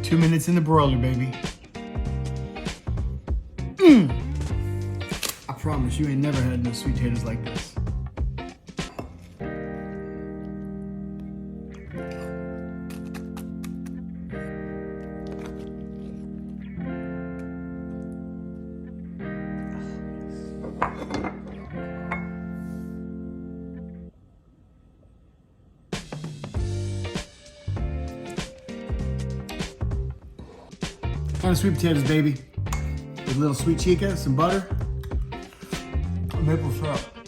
2 minutes in the broiler, baby. I promise you ain't never had no sweet potatoes like this. And sweet potatoes, baby. With a little Sweet Chica, some butter, and maple syrup.